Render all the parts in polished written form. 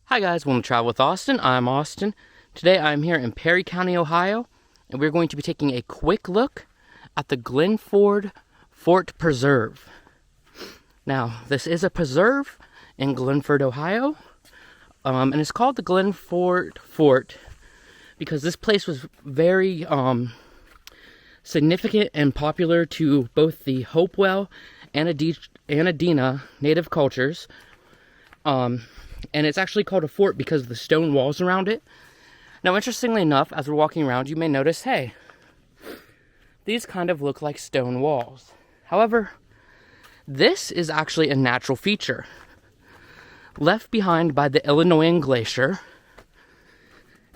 Hi guys, welcome to Travel with Austin. I'm Austin. Today I'm here in Perry County, Ohio, and we're going to be taking a quick look at the Glenford Fort Preserve. Now, this is a preserve in Glenford, Ohio, and it's called the Glenford Fort because this place was very significant and popular to both the Hopewell and Adena native cultures. And it's actually called a fort because of the stone walls around it. Now, interestingly enough, as we're walking around, you may notice, hey, these kind of look like stone walls. However, this is actually a natural feature left behind by the Illinois Glacier.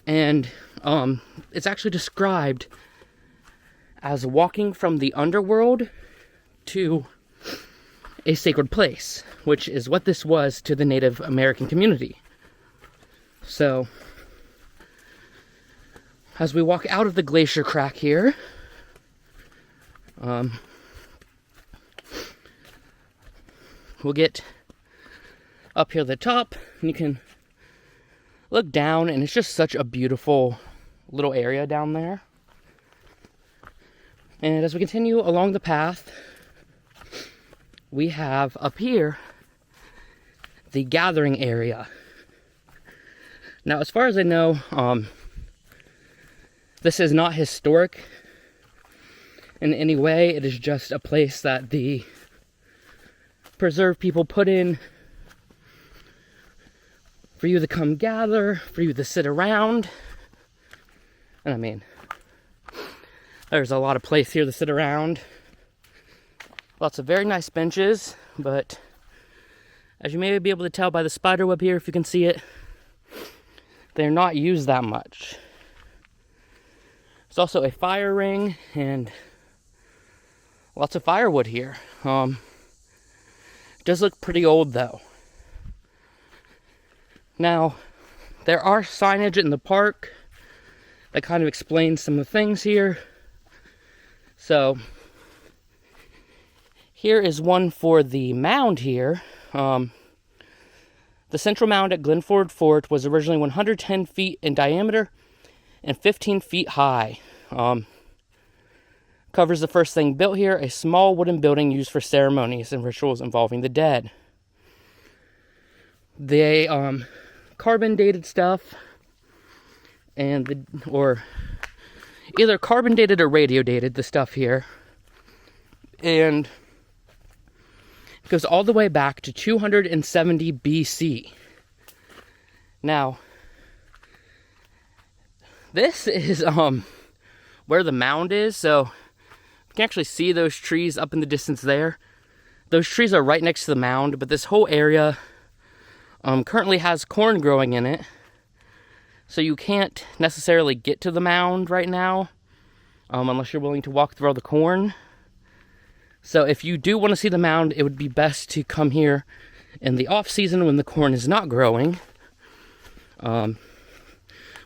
And it's actually described as walking from the underworld to a sacred place, which is what this was to the Native American community. So, as we walk out of the glacier crack here, we'll get up here at the top, and you can look down, and it's just such a beautiful little area down there. And as we continue along the path, we have up here the gathering area. Now, as far as I know, this is not historic in any way. It is just a place that the preserve people put in for you to come gather, for you to sit around. And I mean, there's a lot of place here to sit around. Lots of very nice benches, but as you may be able to tell by the spider web here, if you can see it, they're not used that much. There's also a fire ring and lots of firewood here. It does look pretty old though. Now, there are signage in the park that kind of explains some of the things here. So, here is one for the mound here. The central mound at Glenford Fort was originally 110 feet in diameter and 15 feet high. Covers the first thing built here, a small wooden building used for ceremonies and rituals involving the dead. They carbon dated stuff, or either carbon dated or radio dated the stuff here, and goes all the way back to 270 BC. Now, this is where the mound is, so you can actually see those trees up in the distance there. Those trees are right next to the mound, but this whole area currently has corn growing in it, so you can't necessarily get to the mound right now unless you're willing to walk through all the corn. So if you do want to see the mound, it would be best to come here in the off season when the corn is not growing,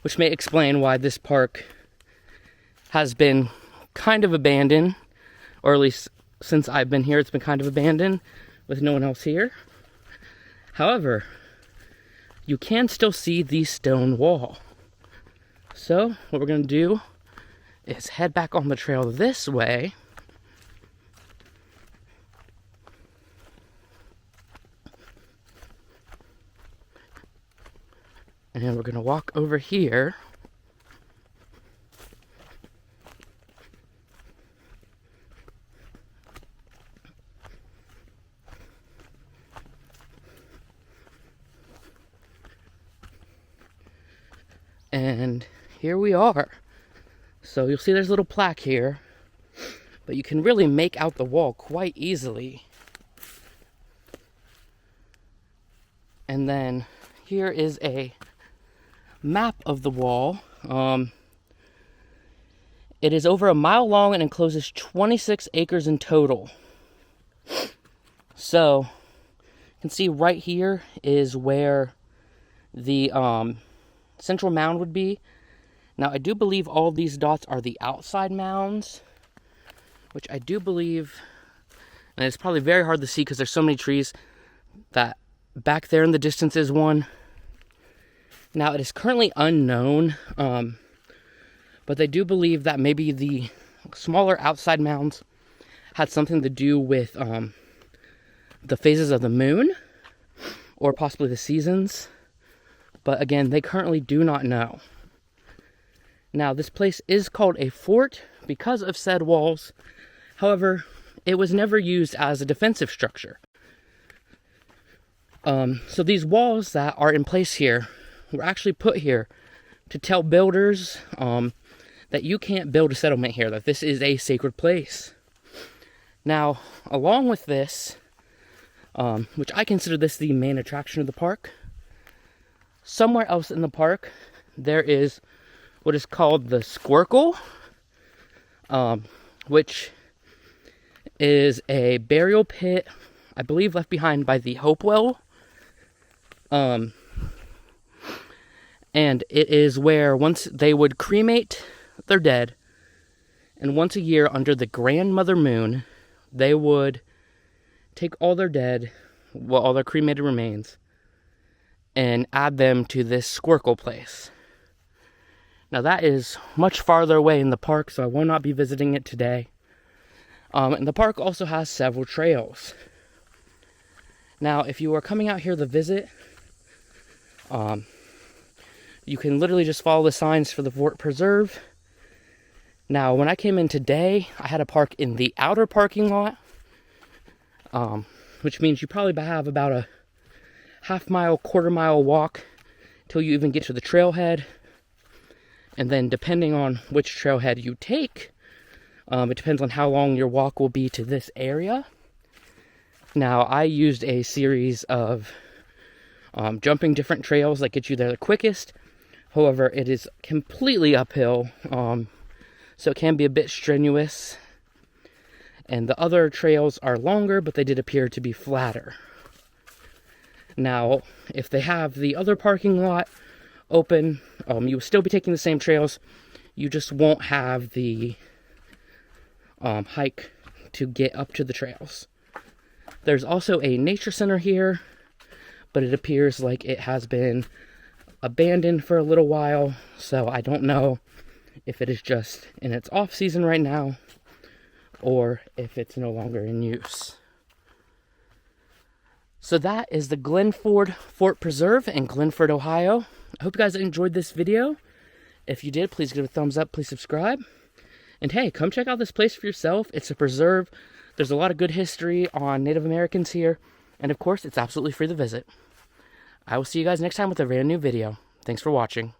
which may explain why this park has been kind of abandoned, or at least since I've been here, it's been kind of abandoned with no one else here. However, you can still see the stone wall. So what we're going to do is head back on the trail this way. And we're going to walk over here. And here we are. So you'll see there's a little plaque here, but you can really make out the wall quite easily. And then here is a map of the wall. It is over a mile long and encloses 26 acres in total. So you can see right here is where the central mound would be. Now, I do believe all of these dots are the outside mounds, which I do believe, and it's probably very hard to see because there's so many trees, that back there in the distance is one, Now, it is currently unknown, but they do believe that maybe the smaller outside mounds had something to do with the phases of the moon, or possibly the seasons. But again, they currently do not know. Now, this place is called a fort because of said walls. However, it was never used as a defensive structure. So these walls that are in place here were actually put here to tell builders that you can't build a settlement here, that this is a sacred place. Now, along with this, which I consider this the main attraction of the park, somewhere else in the park, there is what is called the Squircle, which is a burial pit, I believe left behind by the Hopewell. And it is where once they would cremate their dead, and once a year under the grandmother moon, they would take all their dead, well, all their cremated remains, and add them to this Squircle place. Now that is much farther away in the park, so I will not be visiting it today. And the park also has several trails. Now, if you are coming out here to visit, you can literally just follow the signs for the Fort Preserve. Now, when I came in today, I had to park in the outer parking lot, which means you probably have about a half-mile, quarter-mile walk till you even get to the trailhead. And then depending on which trailhead you take, it depends on how long your walk will be to this area. Now, I used a series of jumping different trails that get you there the quickest. However, it is completely uphill, so it can be a bit strenuous. And the other trails are longer, but they did appear to be flatter. Now, if they have the other parking lot open, you will still be taking the same trails. You just won't have the hike to get up to the trails. There's also a nature center here, but it appears like it has been abandoned for a little while, so I don't know if it is just in its off season right now or if it's no longer in use. So that is the Glenford Fort Preserve in Glenford, Ohio. I hope you guys enjoyed this video. If you did, please give it a thumbs up, please subscribe. And hey, come check out this place for yourself. It's a preserve. There's a lot of good history on Native Americans here. And of course, it's absolutely free to visit. I will see you guys next time with a brand new video. Thanks for watching.